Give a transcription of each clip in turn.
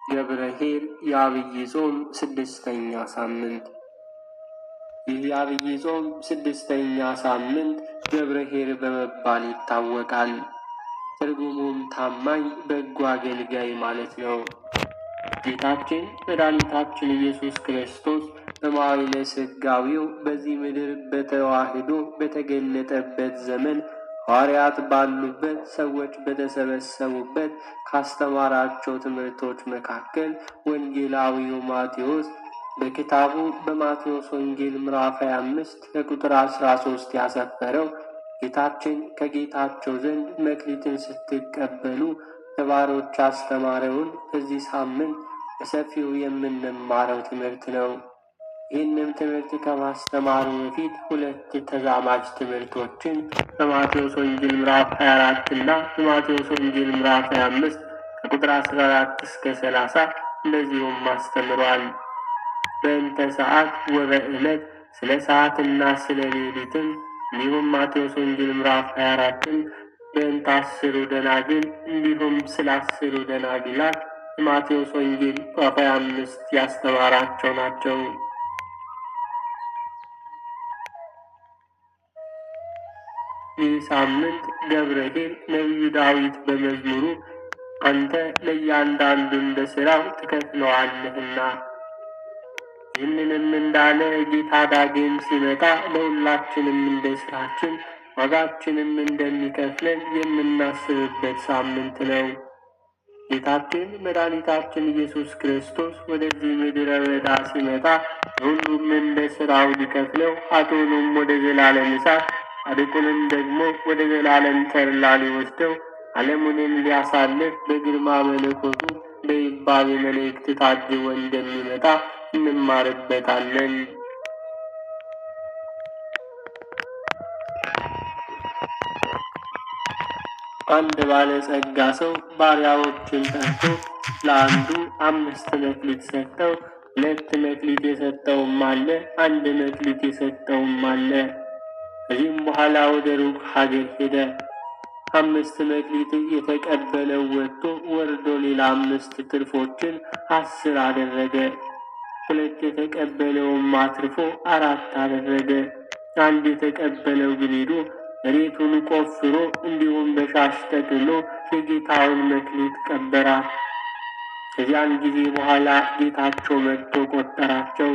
ገብረ-ኄር የዐቢይ ጾም 6ኛ ሳምንት። ይህ የዐቢይ ጾም 6ኛ ሳምንት ገብረ-ኄር በመባል ይታወቃል። ትርጉሙም ታማኝ በጎ አገልጋይ ማለት ነው። ጌታችን መድኃኒታችን ኢየሱስ ክርስቶስ በመዋዕለ ሥጋዌው በዚህ ምድር በተዋሕዶ በተገለጠበት ዘመን ሐዋርያት ባሉበት፣ ሰዎች በተሰበሰቡበት ካስተማራቸው ትምህርቶች መካከል ወንጌላዊው ማቴዎስ በክታቡ በማቴዎስ ወንጌል ምዕራፍ 25 ከቁጥር 13 ያሰፈረው ጌታችን ከጌታቸው ዘንድ መክሊትን ስትቀበሉ ለባሮች አስተማረውን በዚህ ሳምንት በሰፊው የምንማረው ትምህርት ነው። ይህንም ትምህርት ከማስተማሩ በፊት ሁለት ተዛማጅ ትምህርቶችን በማቴዎስ ወንጌል ምዕራፍ 24 እና በማቴዎስ ወንጌል ምዕራፍ 25 ከቁጥር 14 እስከ 30 እንደዚሁም አስተምሯል። በእንተ ሰዓት ወበዕለት፣ ስለ ሰዓትና ስለ ሌሊትም፣ እንዲሁም ማቴዎስ ወንጌል ምዕራፍ 24ን በእንተ 10 ደናግል እንዲሁም ስለ 10 ደናግላት ማቴዎስ ወንጌል ምዕራፍ 25 ያስተማራቸው ናቸው። ይህ ሳምንት ገብረ-ኄር ነቢዩ ዳዊት በመዝሙሩ አንተ ለእያንዳንዱ እንደ ሥራው ትከፍለዋለህና፣ ይህንንም እንዳለ ጌታ ዳግም ሲመጣ ለሁላችንም እንደ ሥራችን ዋጋችንም እንደሚከፍለን የምናስብበት ሳምንት ነው። ጌታችን መድኃኒታችን ኢየሱስ ክርስቶስ ወደዚህ ምድረ በዳ ሲመጣ ሁሉም እንደ ሥራው ሊከፍለው፣ ኃጥኡንም ወደ ዘላለም እሳት፣ ጻድቁንም ደግሞ ወደ ዘላለም ተድላ ሊወስደው፣ ዓለሙንም ሊያሳልፍ በግርማ መለኮቱ በይባቤ መላእክት ታጅቦ እንደሚመጣ እንማርበታለን። አንድ ባለጸጋ ሰው ባሪያዎችን ጠርቶ ለአንዱ 5 መክሊት ሰጠው። 2 መክሊት የሰጠውም አለ፣ 1 መክሊት የሰጠውም አለ። ከዚህም በኋላ ወደ ሩቅ ሀገር ሄደ። 5 መክሊት የተቀበለው ወርዶ ሌላ 5 ትርፎችን 10 አደረገ። 2 የተቀበለውም አትርፎ 4 አደረገ። 1 የተቀበለው ግን ሄዶ መሬቱን ቆፍሮ እንዲሁም በሻሽ ጠቅልሎ የጌታውን መክሊት ቀበራት። ከዚያን ጊዜ በኋላ ጌታቸው መጥቶ ቆጠራቸው።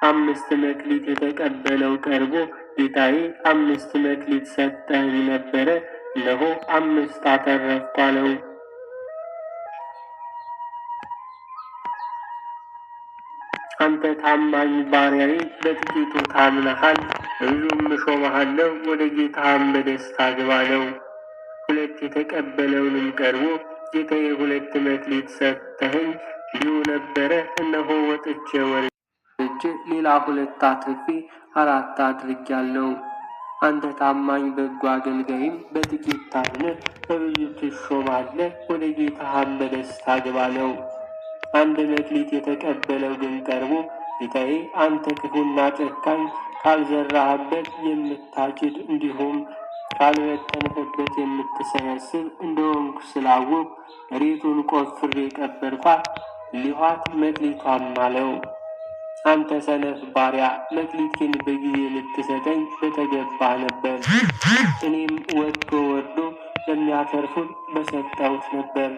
5 መክሊት የተቀበለው ቀርቦ ጌታዬ 5 መክሊት ሰጠኝ ነበረ፣ እነሆ 5 አተረፍኩ አለው። አንተ ታማኝ ባሪያዬ፣ በጥቂቱ ታምነሃል፣ በብዙም እሾምሃለሁ፣ ወደ ጌታህም በደስታ ግባ አለው። 2 የተቀበለውንም ቀርቦ ጌታዬ 2 መክሊት ሰጠኸኝ፣ እንዲሁ ነበረ፣ እነሆ ወጥቼ ወርጄ ሌላ 2 አትርፌ 4 አድርጌአለሁ። አንተ ታማኝ በጎ አገልጋይም፣ በጥቂት ታምነህ በብዙ ትሾማለህ፣ ወደ ጌታህም በደስታ ግባ አለው። 1 መክሊት የተቀበለው ግን ቀርቦ ጌታዬ አንተ ክፉና ጨካኝ፣ ካልዘራህበት የምታጭድ እንዲሁም ካልበተንህበት የምትሰበስብ እንደሆንኩ ስላወቅሁ መሬቱን ቆፍሬ ቀበርኳት፣ ሊኋት መክሊቷም አለው። አንተ ሰነፍ ባሪያ፣ መክሊቴን በጊዜ ልትሰጠኝ በተገባህ ነበር፣ እኔም ወጥቶ ወርዶ ለሚያተርፉት በሰጠሁት ነበር።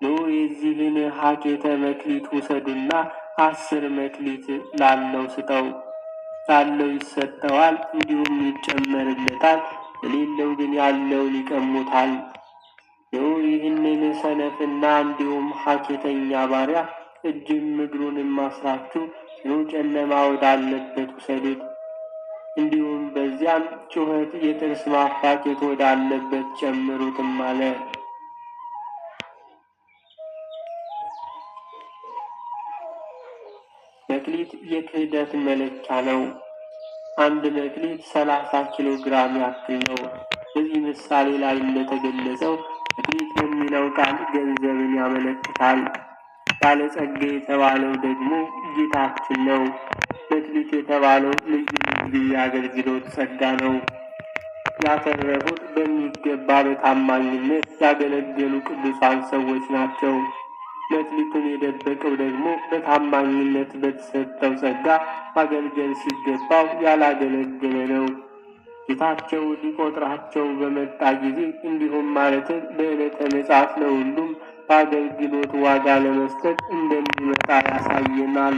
ኑ የዚህን ሀኬተ መክሊት ውሰዱና 10 መክሊት ላለው ስጠው፣ ላለው ይሰጠዋል እንዲሁም ይጨመርለታል፣ የሌለው ግን ያለውን ይቀሙታል። ኑ ይህንን ሰነፍና እንዲሁም ሀኬተኛ ባሪያ እጅም እግሩንም አስራችሁ ጽኑ ጨለማ ወዳለበት ውሰዱት፣ እንዲሁም በዚያም ጩኸት የጥርስ ማፋጨት ወዳለበት ጨምሩትም አለ። መክሊት የክህደት መለኪያ ነው። 1 መክሊት 30 ኪሎ ግራም ያክል ነው። በዚህ ምሳሌ ላይ እንደተገለጸው መክሊት የሚለው ቃል ገንዘብን ያመለክታል። ባለጸጋ የተባለው ደግሞ ጌታችን ነው። መክሊት የተባለው ልዩ ልዩ የአገልግሎት ጸጋ ነው። ያተረፉት በሚገባ በታማኝነት ያገለገሉ ቅዱሳን ሰዎች ናቸው። መክሊቱን የደበቀው ደግሞ በታማኝነት በተሰጠው ጸጋ ማገልገል ሲገባው ያላገለገለ ነው። ጌታቸው ሊቆጥራቸው በመጣ ጊዜ እንዲሁም ማለትም በዕለተ ምጽአት ለሁሉም በአገልግሎት ዋጋ ለመስጠት እንደሚመጣ ያሳየናል።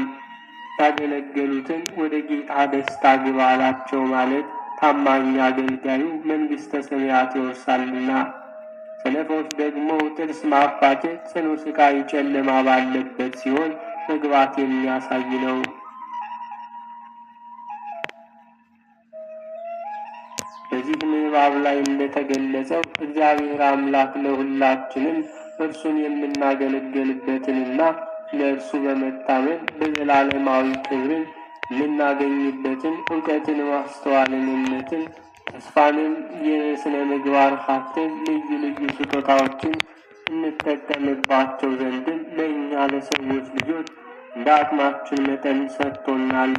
ያገለገሉትን ወደ ጌታ ደስታ ግባ አላቸው ማለት ታማኝ አገልጋዩ መንግሥተ ሰማያት ይወርሳልና፣ ሰነፎች ደግሞ ጥርስ ማፋጨት፣ ጽኑ ስቃይ፣ ጨለማ ባለበት ሲሆን መግባት የሚያሳይ ነው። በዚህ ምዕራፍ ላይ እንደተገለጸው እግዚአብሔር አምላክ ለሁላችንም እርሱን የምናገለገልበትንና ለእርሱ በመታመን በዘላለማዊ ክብርን የምናገኝበትን እውቀትን፣ ማስተዋልን፣ እምነትን፣ ተስፋንም፣ የሥነ ምግባር ሀብትን፣ ልዩ ልዩ ስጦታዎችን እንጠቀምባቸው ዘንድም ለእኛ ለሰዎች ልጆች እንደ አቅማችን መጠን ሰጥቶናል።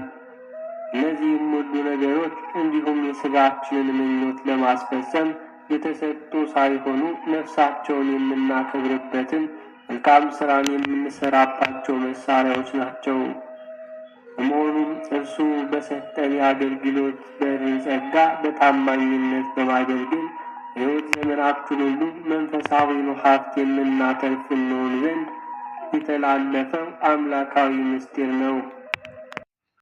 እነዚህም ሁሉ ነገሮች እንዲሁም የሥጋችንን ምኞት ለማስፈጸም የተሰጡ ሳይሆኑ ነፍሳቸውን የምናከብርበትን መልካም ሥራን የምንሰራባቸው መሳሪያዎች ናቸው። በመሆኑም እርሱ በሰጠን የአገልግሎት በር ጸጋ በታማኝነት በማገልገል ሕይወት ዘመናችን ሁሉ መንፈሳዊን ሀብት የምናተርፍ እንሆን ዘንድ የተላለፈው አምላካዊ ምስጢር ነው።